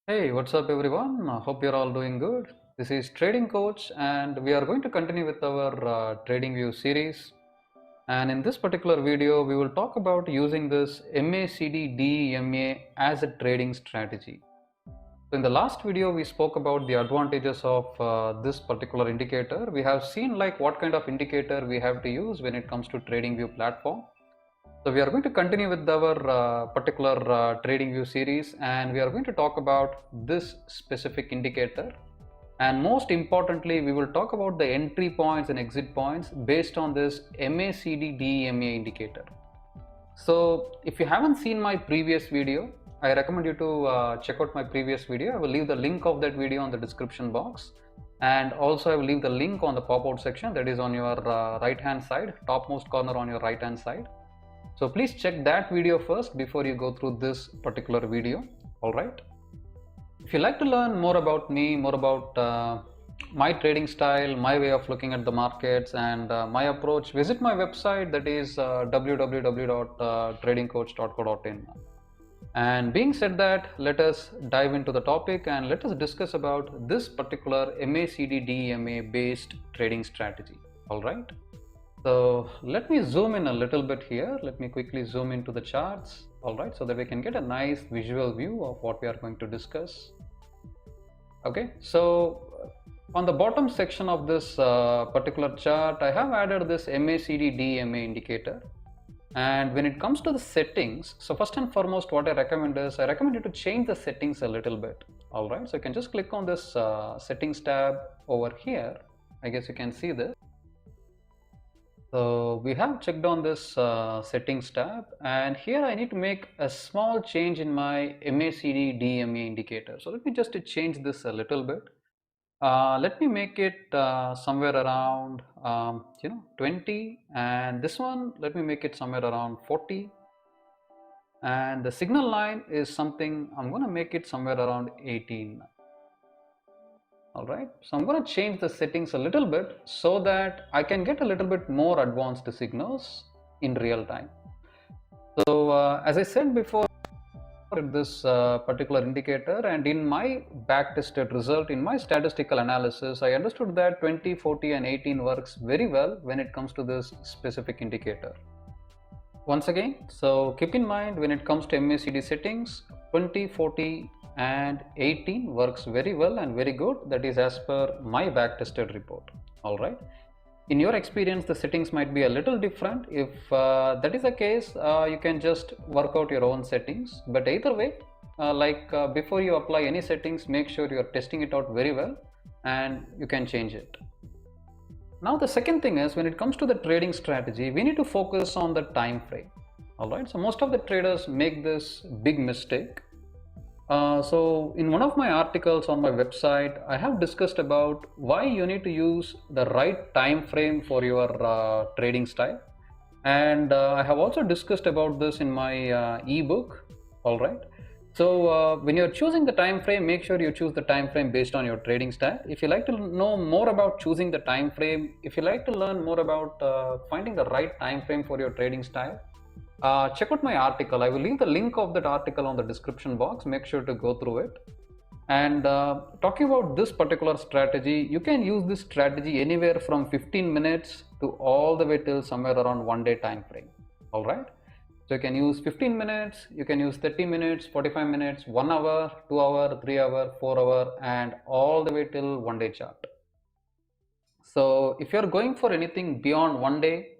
Hey, what's up everyone? Hope you're all doing good. This is Trading Coach and we are going to continue with our Tradingview series. And in this particular video, we will talk about using this MACD-DEMA as a trading strategy. So in the last video, we spoke about the advantages of this particular indicator. We have seen like what kind of indicator we have to use when it comes to Tradingview platform. So we are going to continue with our particular Tradingview series, and we are going to talk about this specific indicator. And most importantly, we will talk about the entry points and exit points based on this MACD-DEMA indicator. So if you haven't seen my previous video, I recommend you to check out my previous video. I will leave the link of that video on the description box. And also I will leave the link on the pop-out section that is on your right hand side, topmost corner on your right hand side. So please check that video first before you go through this particular video. Alright. If you like to learn more about me, more about my trading style, my way of looking at the markets and my approach, visit my website, that is www.tradingcoach.co.in. And being said that, let us dive into the topic and let us discuss about this particular MACD-DEMA based trading strategy. Alright. So let me zoom in a little bit here. Let me quickly zoom into the charts. Alright, so that we can get a nice visual view of what we are going to discuss. Okay, so on the bottom section of this particular chart, I have added this MACD-DEMA indicator. And when it comes to the settings, so first and foremost, what I recommend is, I recommend you to change the settings a little bit. Alright, so you can just click on this settings tab over here. I guess you can see this. So we have checked on this settings tab, and here I need to make a small change in my MACD-DEMA indicator. So let me just change this a little bit. Let me make it somewhere around 20, and this one let me make it somewhere around 40, and the signal line is something I'm going to make it somewhere around 18. Alright, so I'm going to change the settings a little bit so that I can get a little bit more advanced signals in real time. So as I said before, this particular indicator, and in my back tested result, in my statistical analysis, I understood that 20, 40 and 18 works very well when it comes to this specific indicator. Once again, so keep in mind, when it comes to MACD settings, 20, 40 and 18 works very well and very good. That is as per my back tested report. All right. In your experience, the settings might be a little different. If that is the case, you can just work out your own settings. But either way, before you apply any settings, make sure you are testing it out very well and you can change it. Now the second thing is, when it comes to the trading strategy, we need to focus on the time frame. All right. So most of the traders make this big mistake. So in one of my articles on my website, I have discussed about why you need to use the right time frame for your trading style, and I have also discussed about this in my ebook. All right. So when you're choosing the time frame, make sure you choose the time frame based on your trading style. If you like to know more about choosing the time frame, if you like to learn more about finding the right time frame for your trading style, check out my article. I will leave the link of that article on the description box. Make sure to go through it. And talking about this particular strategy, you can use this strategy anywhere from 15 minutes to all the way till somewhere around 1 day time frame. All right. So you can use 15 minutes, you can use 30 minutes, 45 minutes, 1 hour, 2 hour, 3 hour, 4 hour, and all the way till 1 day chart. So if you're going for anything beyond 1 day,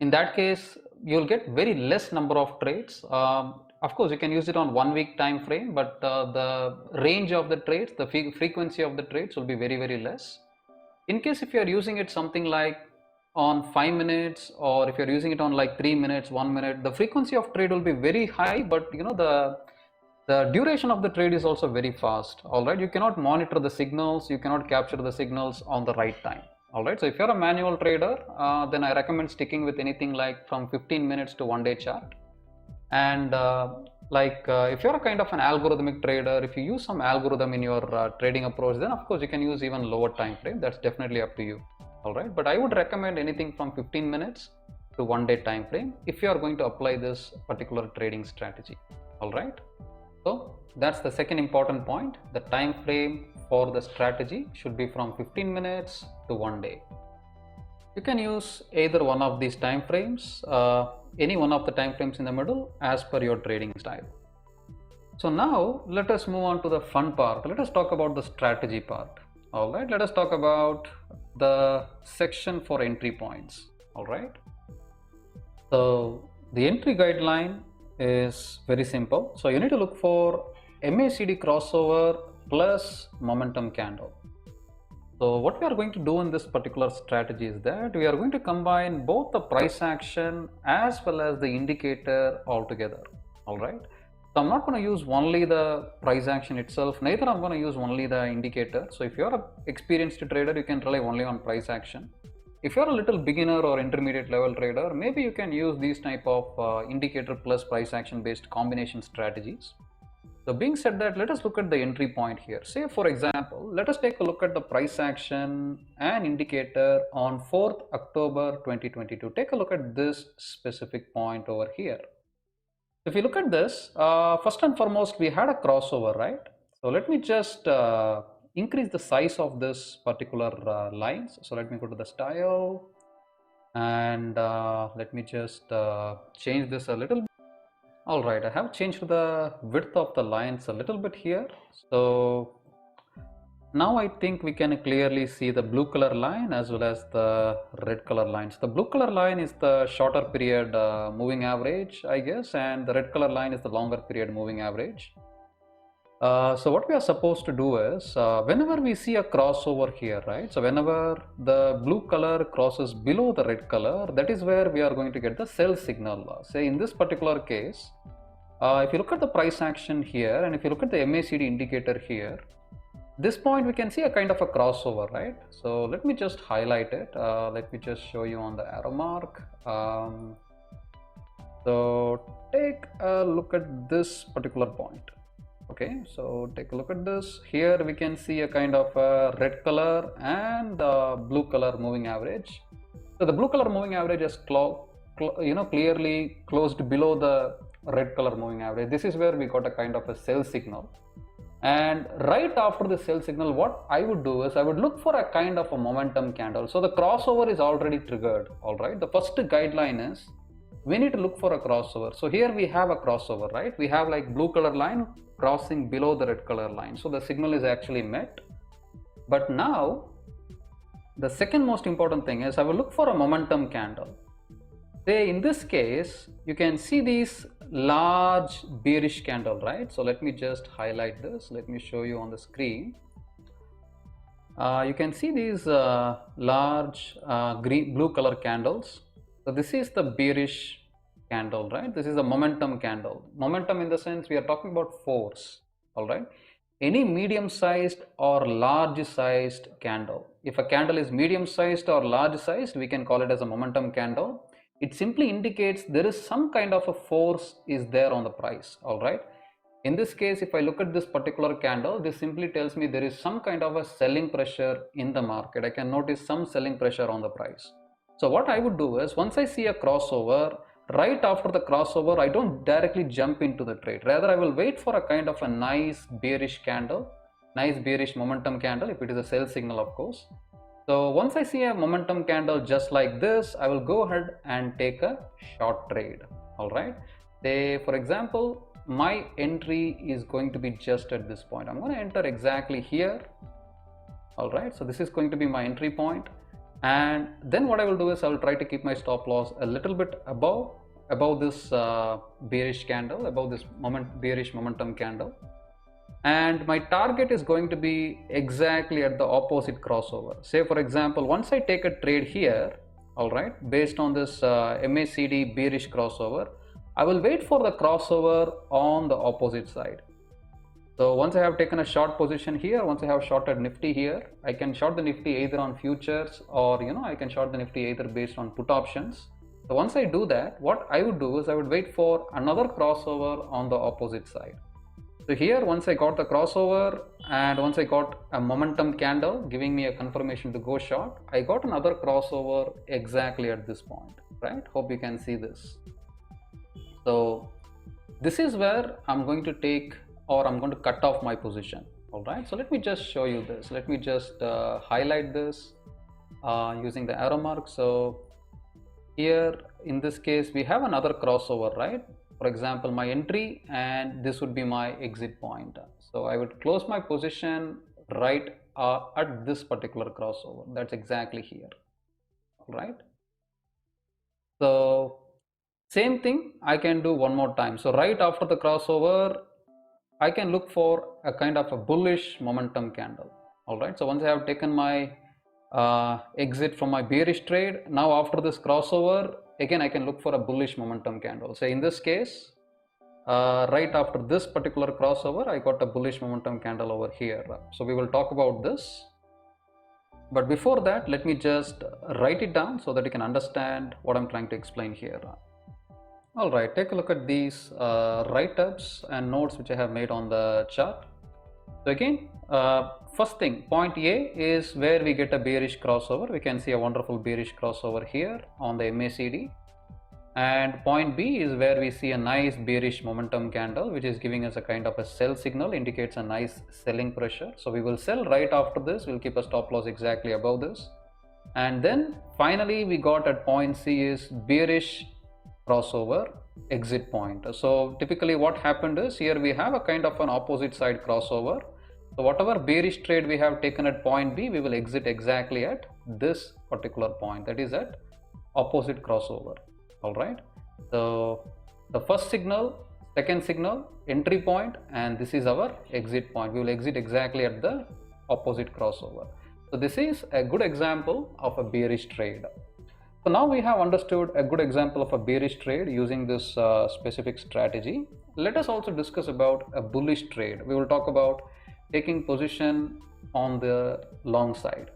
in that case, you'll get very less number of trades. Of course, you can use it on 1 week time frame, but the range of the trades, the frequency of the trades will be very, very less. In case if you're using it something like on 5 minutes, or if you're using it on like 3 minutes, 1 minute, the frequency of trade will be very high, but the duration of the trade is also very fast. All right, you cannot monitor the signals, you cannot capture the signals on the right time. Alright, so if you're a manual trader, then I recommend sticking with anything like from 15 minutes to 1 day chart. And if you're a kind of an algorithmic trader, if you use some algorithm in your trading approach, then of course you can use even lower time frame. That's definitely up to you. Alright, but I would recommend anything from 15 minutes to 1 day time frame if you are going to apply this particular trading strategy. Alright. So that's the second important point. The time frame for the strategy should be from 15 minutes to 1 day. You can use either one of these time frames, any one of the time frames in the middle as per your trading style. So now let us move on to the fun part. Let us talk about the strategy part. All right, let us talk about the section for entry points. All right. So the entry guideline is very simple. So you need to look for MACD crossover plus momentum candle. So what we are going to do in this particular strategy is that we are going to combine both the price action as well as the indicator all together. All right. So I'm not going to use only the price action itself, neither I'm going to use only the indicator. So if you're an experienced trader, you can rely only on price action. If you're a little beginner or intermediate level trader, maybe you can use these type of indicator plus price action based combination strategies. So being said that, let us look at the entry point here. Say for example, let us take a look at the price action and indicator on 4th October 2022. Take a look at this specific point over here. If you look at this, first and foremost, we had a crossover, right? So let me just increase the size of this particular lines. So let me go to the style and let me just change this a little bit. All right, I have changed the width of the lines a little bit here. So now I think we can clearly see the blue color line as well as the red color lines. The blue color line is the shorter period moving average, I guess, and the red color line is the longer period moving average. So what we are supposed to do is, whenever we see a crossover here, right? So whenever the blue color crosses below the red color, that is where we are going to get the sell signal. Say in this particular case, if you look at the price action here, and if you look at the MACD indicator here, this point we can see a kind of a crossover, right? So let me just highlight it. Let me just show you on the arrow mark. So take a look at this particular point. Okay, so take a look at this. Here we can see a kind of a red color and blue color moving average. So the blue color moving average is clearly closed below the red color moving average. This is where we got a kind of a sell signal. And right after the sell signal, what I would do is I would look for a kind of a momentum candle. So the crossover is already triggered. All right, the first guideline is we need to look for a crossover. So here we have a crossover, right? We have like blue color line crossing below the red color line. So the signal is actually met. But now the second most important thing is I will look for a momentum candle. Say in this case, you can see these large bearish candle, right? So let me just highlight this. Let me show you on the screen. You can see these large blue color candles. So this is the bearish candle, right? This is a momentum candle. Momentum in the sense we are talking about force, all right? Any medium sized or large sized candle. If a candle is medium sized or large sized, we can call it as a momentum candle. It simply indicates there is some kind of a force is there on the price, all right? In this case, if I look at this particular candle, this simply tells me there is some kind of a selling pressure in the market. I can notice some selling pressure on the price. So what I would do is once I see a crossover, right after the crossover, I don't directly jump into the trade. Rather, I will wait for a kind of a nice bearish candle, nice bearish momentum candle, if it is a sell signal, of course. So once I see a momentum candle just like this, I will go ahead and take a short trade. All right. Say, for example, my entry is going to be just at this point. I'm going to enter exactly here. All right. So this is going to be my entry point. And then what I will do is I will try to keep my stop loss a little bit above this bearish candle, above this bearish momentum candle. And my target is going to be exactly at the opposite crossover. Say for example, once I take a trade here, all right, based on this MACD bearish crossover, I will wait for the crossover on the opposite side. So once I have taken a short position here, once I have shorted Nifty here, I can short the Nifty either on futures or I can short the Nifty either based on put options. So once I do that, what I would do is I would wait for another crossover on the opposite side. So here, once I got the crossover and once I got a momentum candle giving me a confirmation to go short, I got another crossover exactly at this point, right? Hope you can see this. So this is where I'm going to take or I'm going to cut off my position. All right, so let me just show you this. Let me just highlight this using the arrow mark. So here in this case we have another crossover, right? For example, my entry, and this would be my exit point. So I would close my position right at this particular crossover. That's exactly here. All right, so same thing I can do one more time. So right after the crossover I can look for a kind of a bullish momentum candle. All right, so once I have taken my exit from my bearish trade, now after this crossover again I can look for a bullish momentum candle. So in this case, right after this particular crossover I got a bullish momentum candle over here. So we will talk about this, but before that let me just write it down so that you can understand what I'm trying to explain here. All right, take a look at these write-ups and notes which I have made on the chart. So again, first thing, point A is where we get a bearish crossover. We can see a wonderful bearish crossover here on the MACD. And point B is where we see a nice bearish momentum candle, which is giving us a kind of a sell signal, indicates a nice selling pressure. So we will sell right after this. We'll keep a stop loss exactly above this. And then finally we got at point C is bearish crossover exit point. So typically what happened is here we have a kind of an opposite side crossover. So whatever bearish trade we have taken at point B, we will exit exactly at this particular point, that is at opposite crossover. All right, so the first signal, second signal, entry point, and this is our exit point. We will exit exactly at the opposite crossover. So this is a good example of a bearish trade. So now we have understood a good example of a bearish trade using this specific strategy. Let us also discuss about a bullish trade. We will talk about taking position on the long side.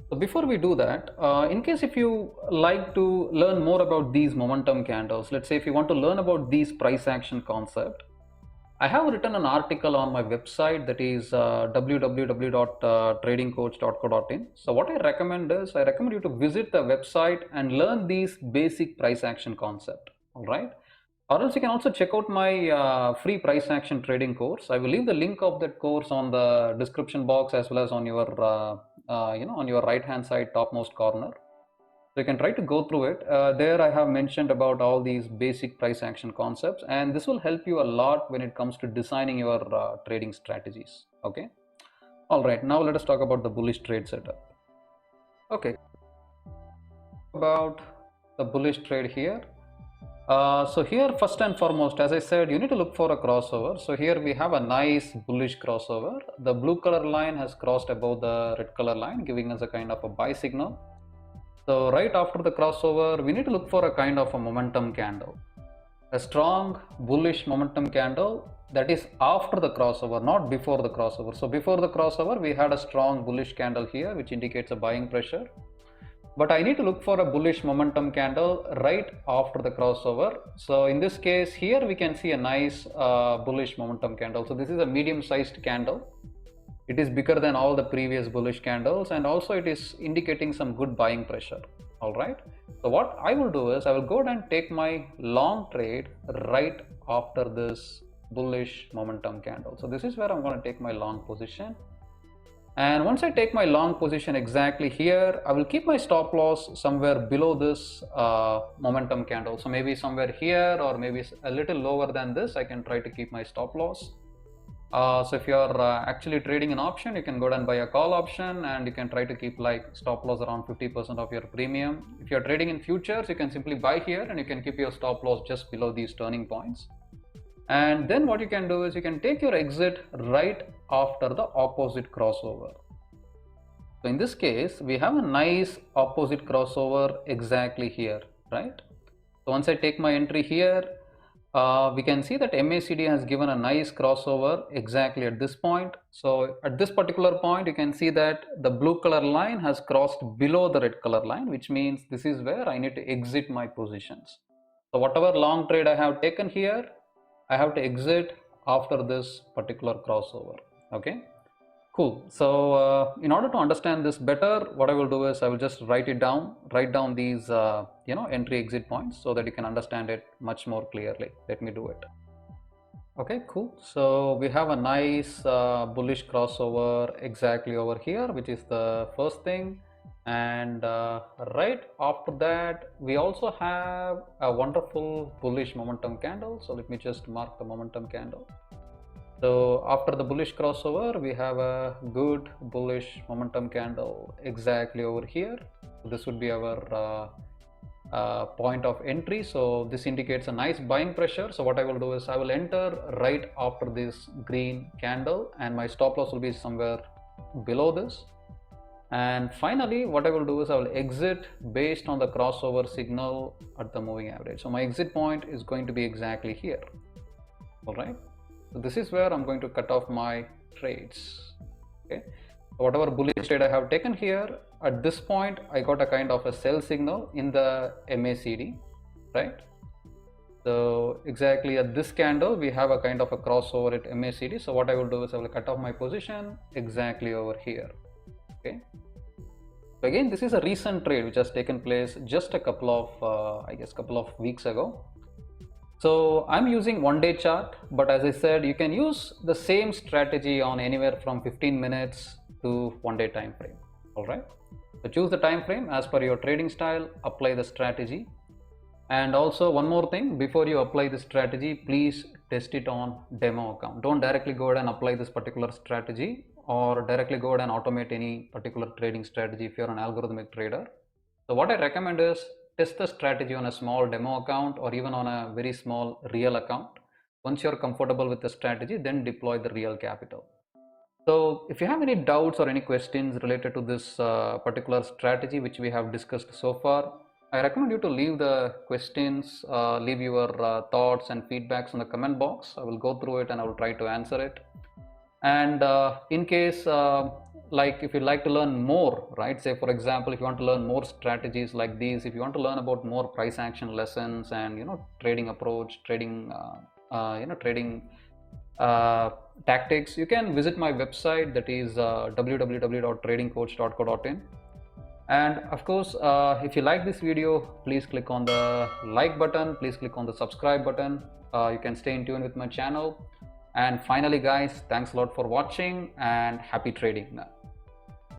So before we do that, in case if you like to learn more about these momentum candles, let's say if you want to learn about these price action concept, I have written an article on my website, that is www.tradingcoach.co.in. So what I recommend is, I recommend you to visit the website and learn these basic price action concept. All right, or else you can also check out my free price action trading course. I will leave the link of that course on the description box as well as on your on your right hand side topmost corner. So you can try to go through it. There I have mentioned about all these basic price action concepts, and this will help you a lot when it comes to designing your trading strategies. Okay. All right, now let us talk about the bullish trade setup. Okay, about the bullish trade here. So here first and foremost, as I said, you need to look for a crossover. So here we have a nice bullish crossover. The blue color line has crossed above the red color line, giving us a kind of a buy signal. So right after the crossover, we need to look for a kind of a momentum candle, a strong bullish momentum candle that is after the crossover, not before the crossover. So before the crossover, we had a strong bullish candle here, which indicates a buying pressure. But I need to look for a bullish momentum candle right after the crossover. So in this case here, we can see a nice bullish momentum candle. So this is a medium sized candle. It is bigger than all the previous bullish candles, and also it is indicating some good buying pressure. All right, so what I will do is I will go ahead and take my long trade right after this bullish momentum candle. So this is where I'm going to take my long position, and once I take my long position exactly here, I will keep my stop loss somewhere below this momentum candle. So maybe somewhere here, or maybe a little lower than this, I can try to keep my stop loss. So if you are actually trading an option, you can go ahead and buy a call option, and you can try to keep like stop loss around 50% of your premium. If you are trading in futures, you can simply buy here and you can keep your stop loss just below these turning points. And then what you can do is you can take your exit right after the opposite crossover. So in this case, we have a nice opposite crossover exactly here, right? So once I take my entry here, we can see that MACD has given a nice crossover exactly at this point. So at this particular point, you can see that the blue color line has crossed below the red color line, which means this is where I need to exit my positions. So whatever long trade I have taken here, I have to exit after this particular crossover. Okay, cool. So in order to understand this better, what I will do is I will just write down these entry exit points so that you can understand it much more clearly. Let me do it. Okay, cool. So we have a nice bullish crossover exactly over here, which is the first thing. And right after that, we also have a wonderful bullish momentum candle. So let me just mark the momentum candle. So after the bullish crossover, we have a good bullish momentum candle exactly over here. So this would be our point of entry. So this indicates a nice buying pressure. So what I will do is I will enter right after this green candle, and my stop loss will be somewhere below this. And finally, what I will do is I will exit based on the crossover signal at the moving average. So my exit point is going to be exactly here. All right. So this is where I'm going to cut off my trades. Okay. So whatever bullish trade I have taken here, at this point I got a kind of a sell signal in the MACD, right? So exactly at this candle we have a kind of a crossover at MACD. So what I will do is I will cut off my position exactly over here. Okay. So again, this is a recent trade which has taken place just a couple of I guess couple of weeks ago. So I'm using 1-day chart, but as I said, you can use the same strategy on anywhere from 15 minutes to 1-day time frame. All right. So choose the time frame as per your trading style, apply the strategy. And also one more thing, before you apply the strategy, please test it on demo account. Don't directly go ahead and apply this particular strategy or directly go ahead and automate any particular trading strategy if you're an algorithmic trader. So what I recommend is test the strategy on a small demo account or even on a very small real account. Once you're comfortable with the strategy, then deploy the real capital. So if you have any doubts or any questions related to this particular strategy which we have discussed so far, I recommend you to leave the questions, leave your thoughts and feedbacks in the comment box. I will go through it and I will try to answer it. And in case like if you'd like to learn more, right, say for example if you want to learn more strategies like these, if you want to learn about more price action lessons and trading approach, trading trading tactics, you can visit my website, that is www.tradingcoach.co.in. and of course if you like this video, please click on the like button, please click on the subscribe button. You can stay in tune with my channel. And finally guys, thanks a lot for watching and happy trading.